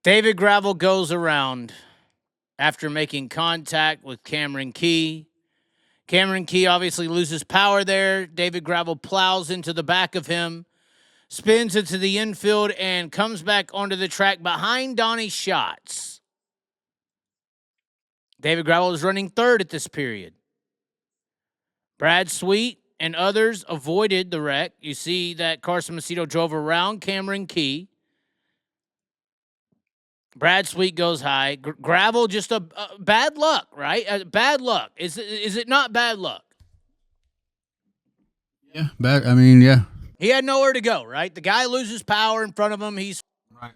David Gravel goes around after making contact with Kameron Key. Kameron Key obviously loses power there. David Gravel plows into the back of him, spins into the infield, and comes back onto the track behind Donny Schatz. David Gravel is running third at this period. Brad Sweet and others avoided the wreck. You see that Carson Macedo drove around Kameron Key. Brad Sweet goes high. Gravel just a bad luck, right? Bad luck. Is it not bad luck? Yeah, bad. I mean, yeah. He had nowhere to go, right? The guy loses power in front of him. He's right.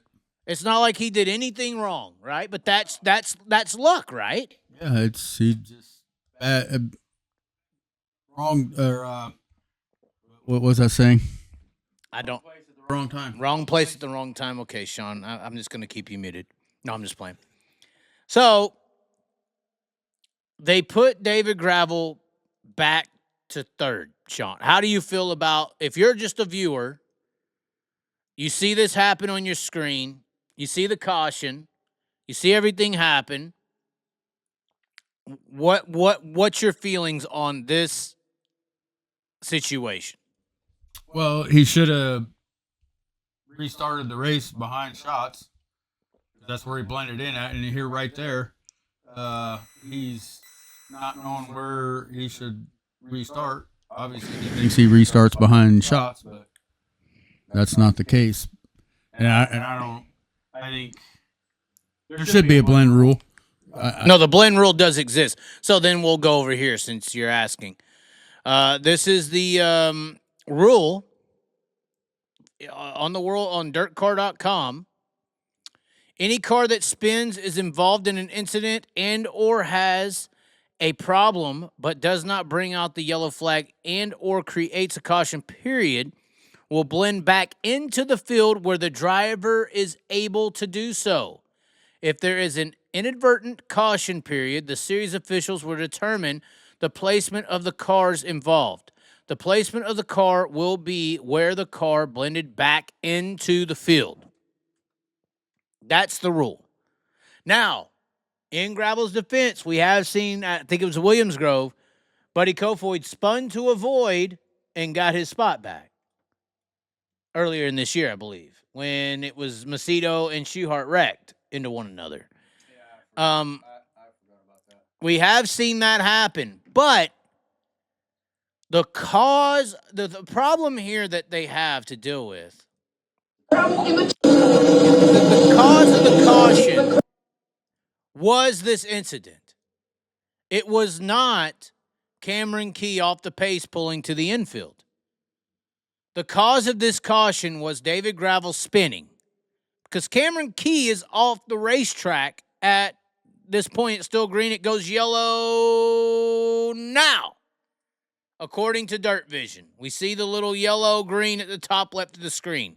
It's not like he did anything wrong, right? But that's luck, right? Yeah, he just wrong. Or what was I saying? I don't. Wrong time. Wrong place at the wrong time. Okay, Sean, I'm just going to keep you muted. No, I'm just playing. So they put David Gravel back to third, Sean. How do you feel about, if you're just a viewer, you see this happen on your screen, you see the caution, you see everything happen. What's your feelings on this situation? Well, he should have restarted the race behind Schatz. That's where he blended in at, and here right there, he's not knowing where he should restart. Obviously, he thinks he restarts behind Schatz, but that's not the case. And I think there should be a blend rule. No, the blend rule does exist. So then we'll go over here since you're asking. This is the rule on dirtcar.com. Any car that spins is involved in an incident and or has a problem but does not bring out the yellow flag and or creates a caution period will blend back into the field where the driver is able to do so. If there is an inadvertent caution period, the series officials will determine the placement of the cars involved. The placement of the car will be where the car blended back into the field. That's the rule. Now, in Gravel's defense, we have seen, I think it was Williams Grove, Buddy Kofoid spun to avoid and got his spot back earlier in this year, I believe, when it was Macedo and Schuhart wrecked into one another. Yeah, I forgot about that. We have seen that happen, but the problem here that they have to deal with, the cause of the caution was this incident. It was not Kameron Key off the pace pulling to the infield. The cause of this caution was David Gravel spinning, because Kameron Key is off the racetrack at this point. It's still green. It goes yellow now, according to Dirt Vision. We see the little yellow green at the top left of the screen.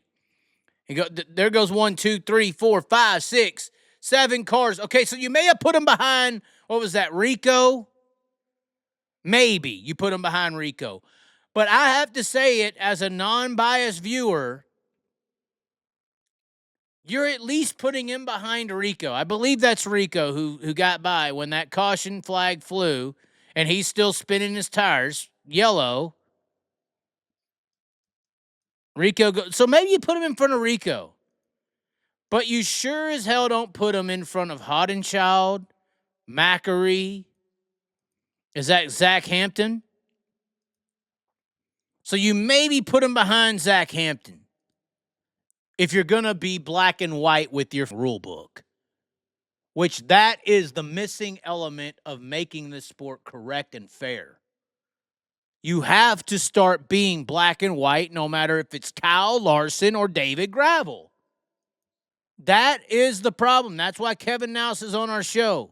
There goes 1, 2, 3, 4, 5, 6, 7 cars. Okay, so you may have put them behind, what was that, Rico? Maybe you put them behind Rico. But I have to say it as a non-biased viewer, you're at least putting him behind Rico. I believe that's Rico who got by when that caution flag flew, and he's still spinning his tires, yellow. So maybe you put him in front of Rico. But you sure as hell don't put him in front of Hodenchild, Mackery. Is that Zach Hampton? So you maybe put him behind Zach Hampton if you're going to be black and white with your rule book, which that is the missing element of making this sport correct and fair. You have to start being black and white, no matter if it's Kyle Larson or David Gravel. That is the problem. That's why Kevin Nouse is on our show.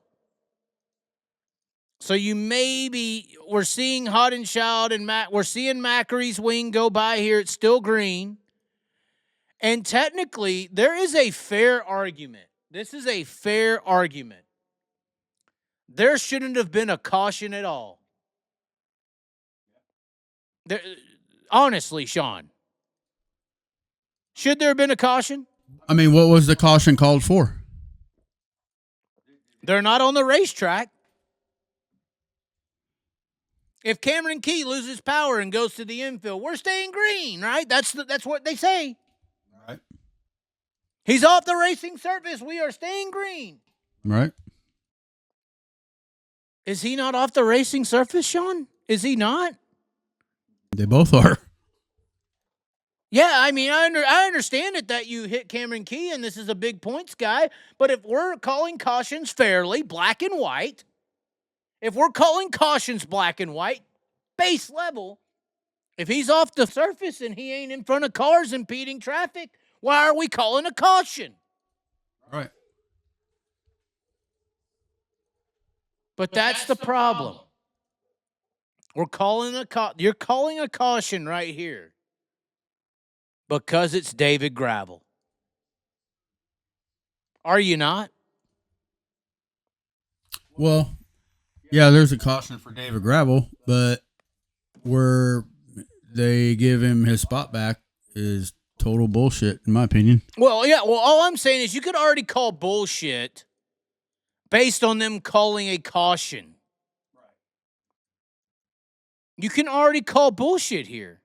So we're seeing Hodenchild and we're seeing Mackery's wing go by here. It's still green. And technically, there is a fair argument. This is a fair argument. There shouldn't have been a caution at all. Honestly, Sean, should there have been a caution? I mean, what was the caution called for? They're not on the racetrack. If Kameron Key loses power and goes to the infield, we're staying green, right? That's what they say. Right. He's off the racing surface. We are staying green. Right. Is he not off the racing surface, Sean? Is he not? They both are. Yeah, I mean, I understand it that you hit Kameron Key and this is a big points guy, but if we're calling cautions fairly, black and white, if we're calling cautions black and white, base level, if he's off the surface and he ain't in front of cars impeding traffic, why are we calling a caution? Right. But that's the problem. We're calling you're calling a caution right here because it's David Gravel. Are you not? Well, yeah, there's a caution for David Gravel, but where they give him his spot back is total bullshit, in my opinion. Well, yeah. Well, all I'm saying is you could already call bullshit based on them calling a caution. You can already call bullshit here.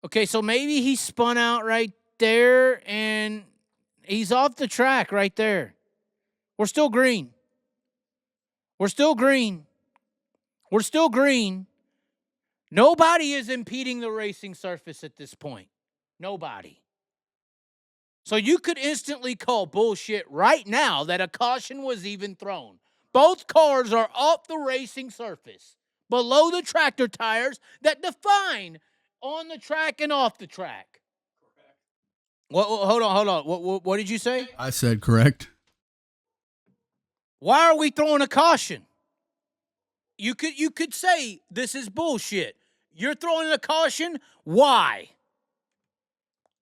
Okay, so maybe he spun out right there and he's off the track right there. We're still green. We're still green. We're still green. Nobody is impeding the racing surface at this point. Nobody. So you could instantly call bullshit right now that a caution was even thrown. Both cars are off the racing surface, below the tractor tires that define on the track and off the track. Hold on. What did you say? I said correct. Why are we throwing a caution? You could say this is bullshit. You're throwing a caution. Why?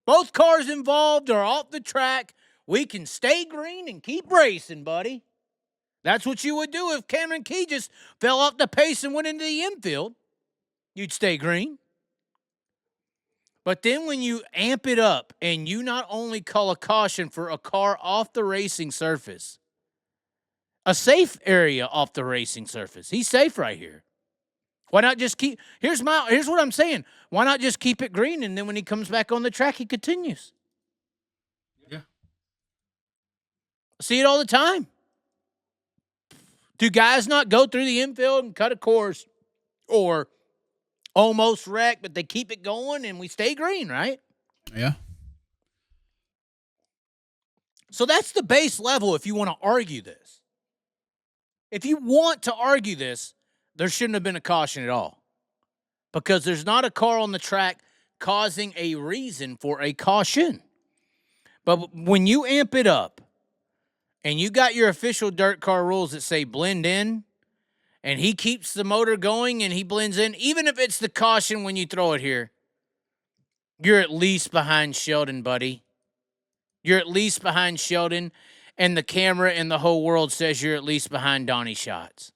Both cars involved are off the track. We can stay green and keep racing, buddy. That's what you would do if Kameron Key just fell off the pace and went into the infield. You'd stay green. But then when you amp it up and you not only call a caution for a car off the racing surface, a safe area off the racing surface. He's safe right here. Why not just keep... Here's what I'm saying. Why not just keep it green, and then when he comes back on the track, he continues? Yeah. See it all the time. Do guys not go through the infield and cut a course or almost wreck, but they keep it going and we stay green, right? Yeah. So that's the base level if you want to argue this. If you want to argue this, there shouldn't have been a caution at all because there's not a car on the track causing a reason for a caution. But when you amp it up and you got your official dirt car rules that say blend in and he keeps the motor going and he blends in, even if it's the caution when you throw it here, you're at least behind Sheldon, buddy. You're at least behind Sheldon, and the camera and the whole world says you're at least behind Donny Schatz.